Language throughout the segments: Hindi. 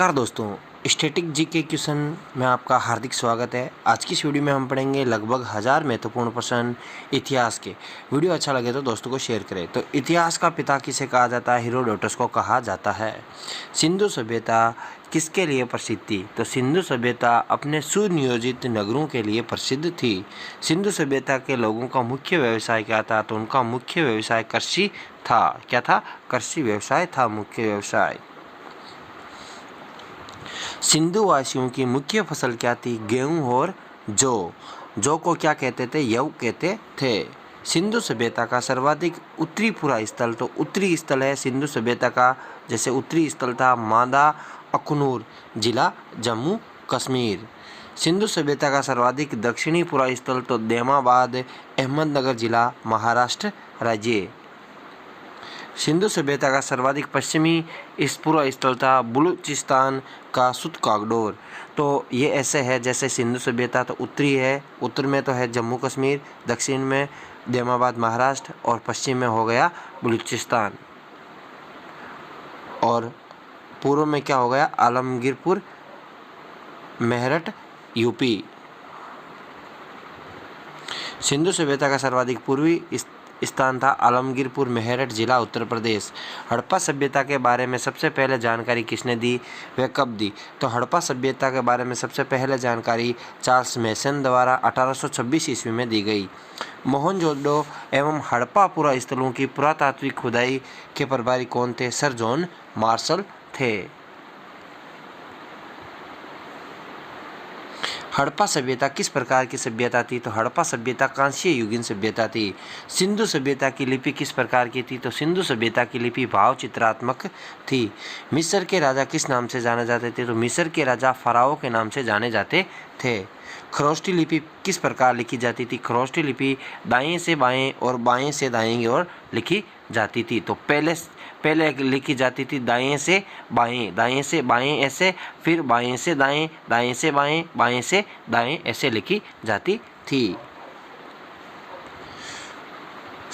नमस्कार दोस्तों, स्टैटिक जीके क्वेश्चन में आपका हार्दिक स्वागत है। आज की इस वीडियो में हम पढ़ेंगे लगभग 1000 महत्वपूर्ण प्रश्न इतिहास के। वीडियो अच्छा लगे तो दोस्तों को शेयर करें। तो इतिहास का पिता किसे कहा जाता है? हेरोडोटस को कहा जाता है। सिंधु सभ्यता किसके लिए प्रसिद्ध थी? तो सिंधु सभ्यता अपने सुनियोजित नगरों के लिए प्रसिद्ध थी। सिंधु सभ्यता के लोगों का मुख्य व्यवसाय क्या था? तो उनका मुख्य व्यवसाय कृषि था। क्या था? कृषि व्यवसाय था मुख्य व्यवसाय। सिंधु वासियों की मुख्य फसल क्या थी? गेहूं और जौ। जौ को क्या कहते थे? यव कहते थे। सिंधु सभ्यता का सर्वाधिक उत्तरी पूरा स्थल, तो उत्तरी स्थल है सिंधु सभ्यता का, जैसे उत्तरी स्थल था मादा अखनूर, जिला जम्मू कश्मीर। सिंधु सभ्यता का सर्वाधिक दक्षिणी पूरा स्थल, तो देमाबाद, अहमदनगर जिला, महाराष्ट्र राज्य। सिंधु सभ्यता का सर्वाधिक पश्चिमी पूर्व स्थल था बलूचिस्तान का सुतकागडोर। तो ये ऐसे है, जैसे सिंधु सभ्यता तो उत्तरी है, उत्तर में तो है जम्मू कश्मीर, दक्षिण में देमाबाद महाराष्ट्र और पश्चिम में हो गया बलूचिस्तान, और पूर्व में क्या हो गया? आलमगीरपुर मेरठ यूपी। सिंधु सभ्यता का सर्वाधिक पूर्वी स्थान था आलमगीरपुर मेरठ जिला उत्तर प्रदेश। हड़प्पा सभ्यता के बारे में सबसे पहले जानकारी किसने दी? वह कब दी? तो हड़प्पा सभ्यता के बारे में सबसे पहले जानकारी चार्ल्स मैसन द्वारा 1826 ईस्वी में दी गई। मोहनजोदड़ो एवं हड़प्पा पुरा स्थलों की पुरातात्विक खुदाई के प्रभारी कौन थे? सर जॉन मार्शल थे। हड़प्पा सभ्यता किस प्रकार की सभ्यता थी? तो हड़प्पा सभ्यता कांस्य युगीन सभ्यता थी। सिंधु सभ्यता की लिपि किस प्रकार की थी? तो सिंधु सभ्यता की लिपि भाव चित्रात्मक थी। मिस्र के राजा किस नाम से जाने जाते थे? तो मिस्र के राजा फराओ के नाम से जाने जाते थे। खरोष्टी लिपि किस प्रकार लिखी जाती थी? खरोष्टी लिपि दाएं से बाएं और बाएं से दाएं की ओर लिखी जाती थी। तो पहले लिखी जाती थी दाएं से बाएं ऐसे, फिर बाएं से दाएं, दाएं से बाएं, बाएं से दाएं ऐसे लिखी जाती थी।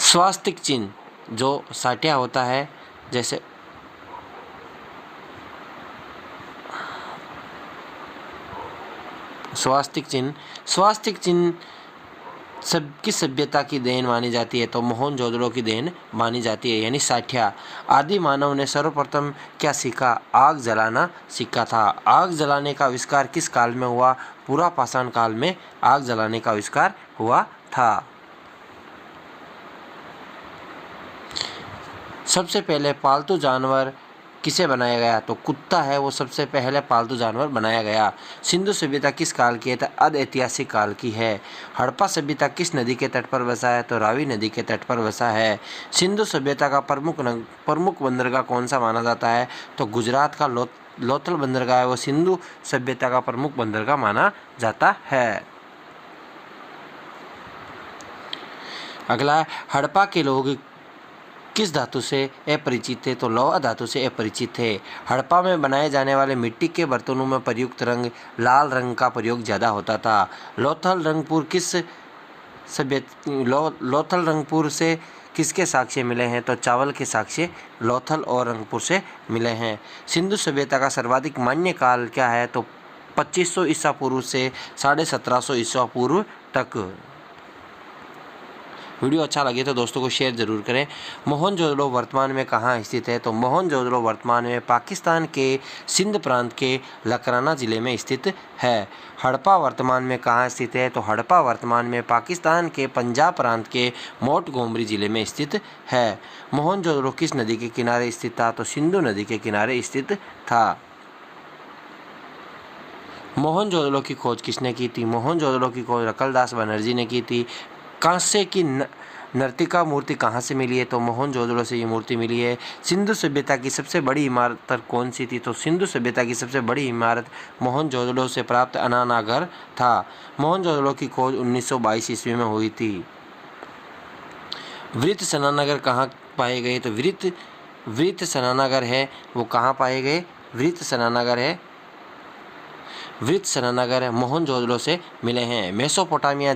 स्वास्तिक चिन्ह जो साठिया होता है, जैसे स्वास्तिक चिन्ह किस सभ्यता की देन मानी जाती है? तो मोहनजोदड़ो की देन मानी जाती है, यानी साठिया। आदि मानव ने सर्वप्रथम क्या सीखा? आग जलाना सीखा था। आग जलाने का आविष्कार किस काल में हुआ? पूरा पाषाण काल में आग जलाने का आविष्कार हुआ था। सबसे पहले पालतू जानवर किसे बनाया गया? तो कुत्ता है वो सबसे पहले पालतू जानवर बनाया गया। सिंधु सभ्यता किस काल की है? तो अधऐतिहासिक काल की है। हड़प्पा सभ्यता किस नदी के तट पर बसा है? तो रावी नदी के तट पर बसा है। सिंधु सभ्यता का प्रमुख बंदरगाह कौन सा माना जाता है? तो गुजरात का लोथल बंदरगाह है वो सिंधु सभ्यता का प्रमुख बंदरगाह माना जाता है। अगला, हड़प्पा के लोग किस धातु से अपरिचित थे? तो लौह धातु से अपरिचित थे। हड़प्पा में बनाए जाने वाले मिट्टी के बर्तनों में प्रयुक्त रंग लाल रंग का प्रयोग ज़्यादा होता था। लोथल रंगपुर से किसके साक्ष्य मिले हैं? तो चावल के साक्ष्य लोथल और रंगपुर से मिले हैं। सिंधु सभ्यता का सर्वाधिक मान्य काल क्या है? तो 2500 ईसा पूर्व से 1750 ईसा पूर्व तक। वीडियो अच्छा लगे तो दोस्तों को शेयर जरूर करें। मोहनजोदड़ो वर्तमान में कहाँ स्थित है? तो मोहनजोदड़ो वर्तमान में पाकिस्तान के सिंध प्रांत के लकराना जिले में स्थित है। हड़प्पा वर्तमान में कहाँ स्थित है? तो हड़प्पा वर्तमान में पाकिस्तान के पंजाब प्रांत के मोंटगोमरी जिले में स्थित है। मोहनजोदड़ो किस नदी के किनारे स्थित था? तो सिंधु नदी के किनारे स्थित था। मोहनजोदड़ो की खोज किसने की थी? मोहनजोदड़ो की खोज रखलदास बनर्जी ने की थी। कांस्य की नर्तिका मूर्ति कहाँ से मिली है? तो मोहनजोदड़ो से ये मूर्ति मिली है। सिंधु सभ्यता की सबसे बड़ी इमारत कौन सी थी? तो सिंधु सभ्यता की सबसे बड़ी इमारत मोहनजोदड़ो से प्राप्त अनाना घर था। मोहनजोदड़ो की खोज 1922 ईस्वी में हुई थी। वृत्त स्नानागार कहाँ पाए गए? तो वृत्त स्नानागार है वो कहाँ पाए गए? वृत्त स्नानागार है मोहनजोदड़ो से मिले हैं। मेसोपोटामिया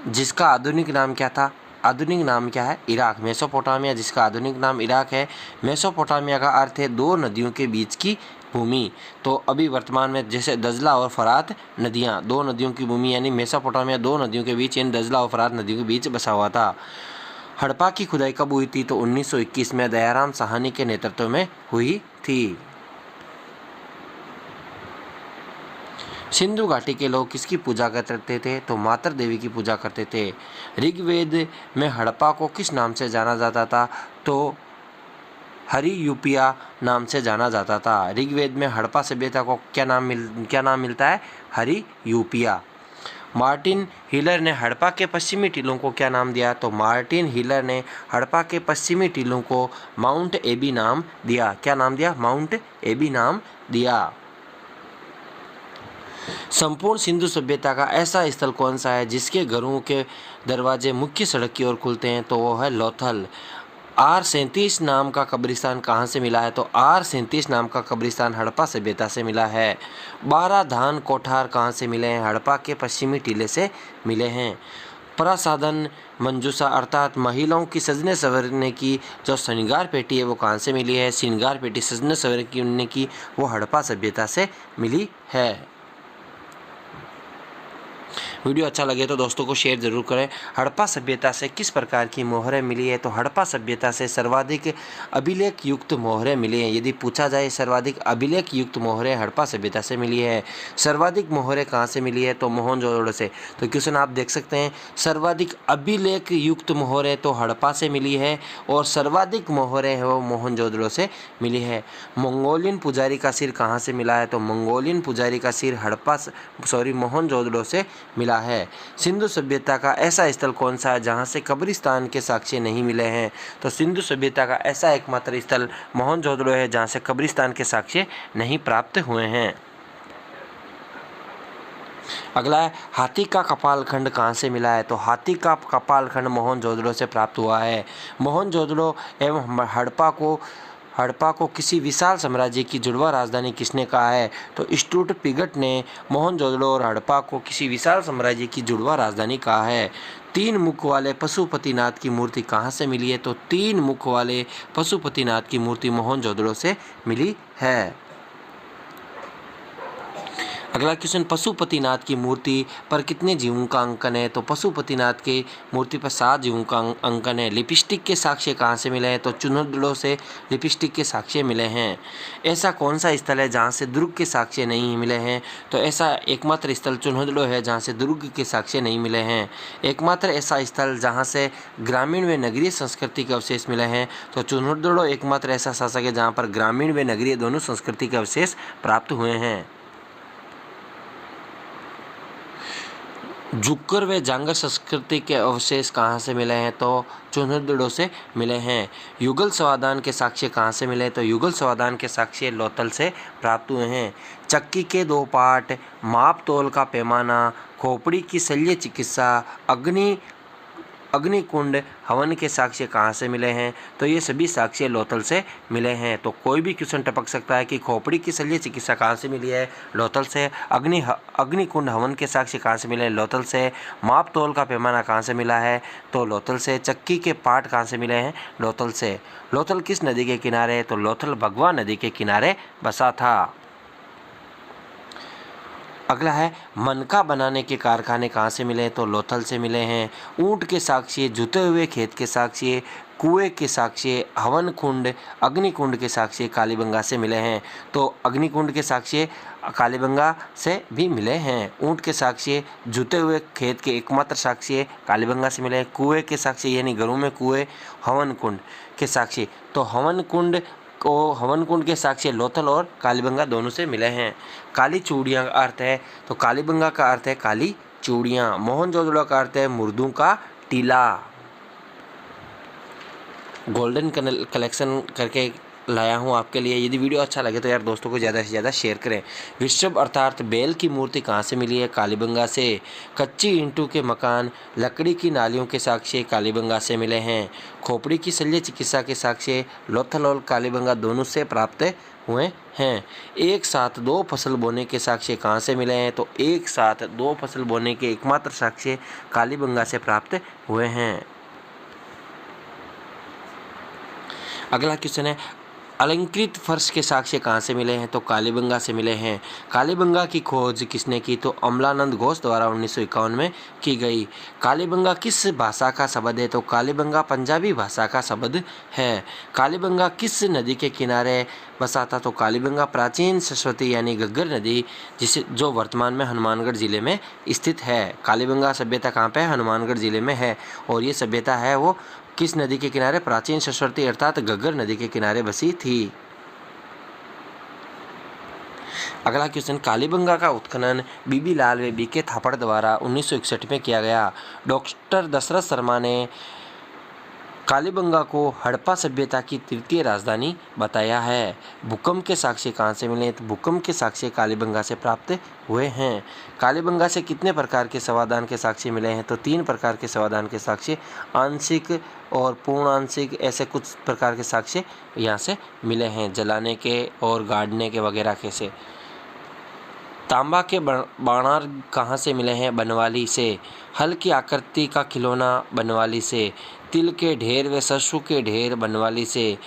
जिसका आधुनिक नाम क्या था? आधुनिक नाम क्या है? इराक। मेसोपोटामिया जिसका आधुनिक नाम इराक है। मेसोपोटामिया का अर्थ है दो नदियों के बीच की भूमि। तो अभी वर्तमान में जैसे दजला और फरात नदियाँ, दो नदियों की भूमि यानी मेसोपोटामिया दो नदियों के बीच, इन दजला और फरात नदियों के बीच बसा हुआ था। हड़प्पा की खुदाई कब हुई थी? तो 1921 में दयाराम साहनी के नेतृत्व में हुई थी। सिंधु घाटी के लोग किसकी पूजा करते थे? तो मातर देवी की पूजा करते थे। ऋग्वेद में हड़प्पा को किस नाम से जाना जाता था? तो हरियूपिया नाम से जाना जाता था। ऋग्वेद में हड़प्पा सभ्यता को क्या नाम मिलता है? हरियूपिया। मार्टिन हीलर ने हड़प्पा के पश्चिमी टीलों को क्या नाम दिया? तो मार्टिन हीलर ने हड़प्पा के पश्चिमी टीलों को माउंट एबी नाम दिया। क्या नाम दिया? माउंट एबी नाम दिया। संपूर्ण सिंधु सभ्यता का ऐसा स्थल कौन सा है जिसके घरों के दरवाजे मुख्य सड़क की ओर खुलते हैं? तो वो है लोथल। R37 नाम का कब्रिस्तान कहाँ से मिला है? तो R37 नाम का कब्रिस्तान हड़प्पा सभ्यता से मिला है। 12 धान कोठार कहाँ से मिले हैं? हड़प्पा के पश्चिमी टीले से मिले हैं। प्रसाधन मंजूषा अर्थात महिलाओं की सजने संवरने की जो श्रृंगार पेटी है वो कहाँ से मिली है? श्रृंगार पेटी सजने संवरने की वो हड़प्पा सभ्यता से मिली है। वीडियो अच्छा लगे तो दोस्तों को शेयर जरूर करें। हड़प्पा सभ्यता से किस प्रकार की मोहरें मिली है? तो हड़प्पा सभ्यता से सर्वाधिक अभिलेख युक्त मोहरें मिली हैं। यदि पूछा जाए सर्वाधिक अभिलेख युक्त मोहरें हड़प्पा सभ्यता से मिली है। सर्वाधिक मोहरें कहाँ से मिली है? तो मोहनजोदड़ो से। तो क्वेश्चन आप देख सकते हैं, सर्वाधिक अभिलेख युक्त मोहरें तो हड़प्पा से मिली है और सर्वाधिक मोहरें है वो मोहनजोदड़ो से मिली है। मंगोलियन पुजारी का सिर कहाँ से मिला है? तो मंगोलियन पुजारी का सिर मोहनजोदड़ो से मिला है। सिंधु सभ्यता का ऐसा स्थल कौन सा है जहां से कब्रिस्तान के साक्ष्य नहीं मिले हैं? तो सिंधु सभ्यता का ऐसा एकमात्र स्थल मोहनजोदड़ो है जहां से कब्रिस्तान के साक्ष्य नहीं प्राप्त हुए हैं। अगला है, हाथी का कपाल खंड कहाँ से मिला है? तो हाथी का कपाल खंड मोहनजोदड़ो से प्राप्त हुआ है। मोहनजोदड़ो एवं हड़प्पा को किसी विशाल साम्राज्य की जुड़वा राजधानी किसने कहा है? तो स्टूट पिगट ने मोहनजोदड़ो और हड़प्पा को किसी विशाल साम्राज्य की जुड़वा राजधानी कहा है। 3 मुख वाले पशुपतिनाथ की मूर्ति कहाँ से मिली है? तो 3 मुख वाले पशुपतिनाथ की मूर्ति मोहनजोदड़ो से मिली है। अगला क्वेश्चन, पशुपतिनाथ की मूर्ति पर कितने जीवों का अंकन है? तो पशुपतिनाथ की मूर्ति पर 7 जीवों का अंकन है। लिपस्टिक के साक्ष्य कहाँ से मिले हैं? तो चुनहदड़ो से लिपस्टिक के साक्ष्य मिले हैं। ऐसा कौन सा स्थल है जहाँ से दुर्ग के साक्ष्य नहीं मिले हैं? तो ऐसा एकमात्र स्थल चुनहदड़ो है जहाँ से दुर्ग के साक्ष्य नहीं मिले हैं। एकमात्र ऐसा स्थल जहाँ से ग्रामीण व नगरीय संस्कृति के अवशेष मिले हैं? तो चुनहदड़ो एकमात्र ऐसा शासक है जहाँ पर ग्रामीण व नगरीय दोनों संस्कृति के अवशेष प्राप्त हुए हैं। जुक्कर व जांगर संस्कृति के अवशेष कहाँ से मिले हैं? तो चुनहदड़ो से मिले हैं। युगल स्वादान के साक्ष्य कहाँ से मिले? तो युगल स्वादान के साक्ष्य लोथल से प्राप्त हुए हैं। चक्की के 2 पार्ट, माप तोल का पैमाना, खोपड़ी की शल्य चिकित्सा, अग्निकुंड हवन के साक्ष्य कहाँ से मिले हैं? तो ये सभी साक्ष्य लोथल से मिले हैं। तो कोई भी क्वेश्चन टपक सकता है कि खोपड़ी की शल्य चिकित्सा कहाँ से मिली है? लोथल से। अग्निकुंड हवन के साक्ष्य कहाँ से मिले हैं? लोथल से। माप तोल का पैमाना कहाँ से मिला है? तो लोथल से। चक्की के पार्ट कहाँ से मिले हैं? लोथल से। लोथल किस नदी के किनारे है? तो लोथल भगवा नदी के किनारे बसा था। अगला है, मनका बनाने के कारखाने कहाँ से मिले? तो लोथल से मिले हैं। ऊंट के साक्ष्य, जुते हुए खेत के साक्ष्य, कुएं के साक्ष्य, हवन कुंड, अग्निकुंड के साक्ष्य कालीबंगा से मिले हैं। तो अग्निकुंड के साक्ष्य कालीबंगा से भी मिले हैं। ऊंट के साक्ष्य, जुते हुए खेत के एकमात्र साक्ष्य कालीबंगा से मिले हैं। कुएं के साक्ष्य यानी घरों में कुएं, हवन कुंड के साक्ष्य तो हवन कुंड के साक्ष्य लोथल और कालीबंगा दोनों से मिले हैं। काली चूड़ियाँ का अर्थ है, तो कालीबंगा का अर्थ है काली चूड़ियाँ। मोहनजोदड़ो का अर्थ है मुर्दों का टीला। गोल्डन कलेक्शन करके लाया हूँ आपके लिए। यदि वीडियो अच्छा लगे तो यार दोस्तों को ज़्यादा से ज़्यादा शेयर करें। वृषभ अर्थात बैल की मूर्ति कहाँ से मिली है? कालीबंगा से। कच्ची ईंटों के मकान, लकड़ी की नालियों के साक्ष्य कालीबंगा से मिले हैं। खोपड़ी की शल्य चिकित्सा के साक्ष्य लोथल और कालीबंगा दोनों से प्राप्त हुए हैं। एक साथ 2 फसल बोने के साक्ष्य कहाँ से मिले हैं? तो एक साथ 2 फसल बोने के एकमात्र साक्ष्य कालीबंगा से प्राप्त हुए हैं। अगला क्वेश्चन है, अलंकृत फर्श के साक्ष्य कहाँ से मिले हैं? तो कालीबंगा से मिले हैं। कालीबंगा की खोज किसने की? तो अमलानंद घोष द्वारा 1951 में की गई। कालीबंगा किस भाषा का शब्द है? तो कालीबंगा पंजाबी भाषा का शब्द है। कालीबंगा किस नदी के किनारे बसा था? तो कालीबंगा प्राचीन सरस्वती यानी घग्गर नदी जो वर्तमान में हनुमानगढ़ जिले में स्थित है। कालीबंगा सभ्यता कहाँ पे है? हनुमानगढ़ जिले में है। और ये सभ्यता है वो किस नदी के किनारे? प्राचीन सरस्वती अर्थात घग्गर नदी के किनारे बसी थी। अगला क्वेश्चन, कालीबंगा का उत्खनन बीबी लाल व बीके थापड़ द्वारा 1961 में किया गया। डॉक्टर दशरथ शर्मा ने कालीबंगा को हड़प्पा सभ्यता की तृतीय राजधानी बताया है। भूकंप के साक्ष्य कहाँ से मिले? तो भूकंप के साक्ष्य कालीबंगा से प्राप्त हुए हैं। कालीबंगा से कितने प्रकार के शवाधान के साक्ष्य मिले हैं? तो 3 प्रकार के शवाधान के साक्ष्य, आंशिक और पूर्ण आंशिक, ऐसे कुछ प्रकार के साक्ष्य यहाँ से मिले हैं, जलाने के और गाड़ने के वगैरह के से। तांबा के बाणार कहाँ से मिले हैं? बनवाली से। हल की आकृति का खिलौना बनवाली से। तिल के ढेर व सरसों के ढेर बनवाली से।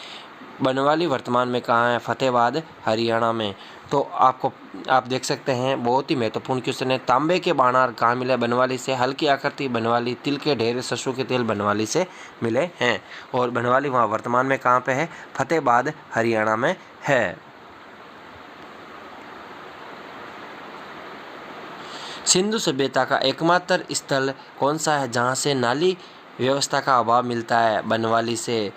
बनवाली वर्तमान में कहाँ है? फतेहाबाद हरियाणा में। तो आप देख सकते हैं बहुत ही महत्वपूर्ण क्वेश्चन है। तांबे के बाणार कहाँ मिले? बनवाली से। हल की आकृति बनवाली। तिल के ढेर सरसों के तेल बनवाली से मिले हैं। और बनवाली वहाँ वर्तमान में कहाँ पे है? फतेहाबाद हरियाणा में है। सिंधु सभ्यता का एकमात्र स्थल कौन सा है जहाँ से नाली व्यवस्था का अभाव मिलता है? बनवाली से।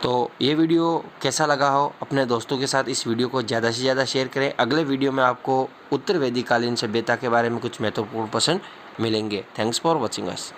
तो ये वीडियो कैसा लगा हो अपने दोस्तों के साथ इस वीडियो को ज़्यादा से ज़्यादा शेयर करें। अगले वीडियो में आपको उत्तर वैदिक कालीन सभ्यता के बारे में कुछ महत्वपूर्ण प्रश्न मिलेंगे। Thanks for watching us.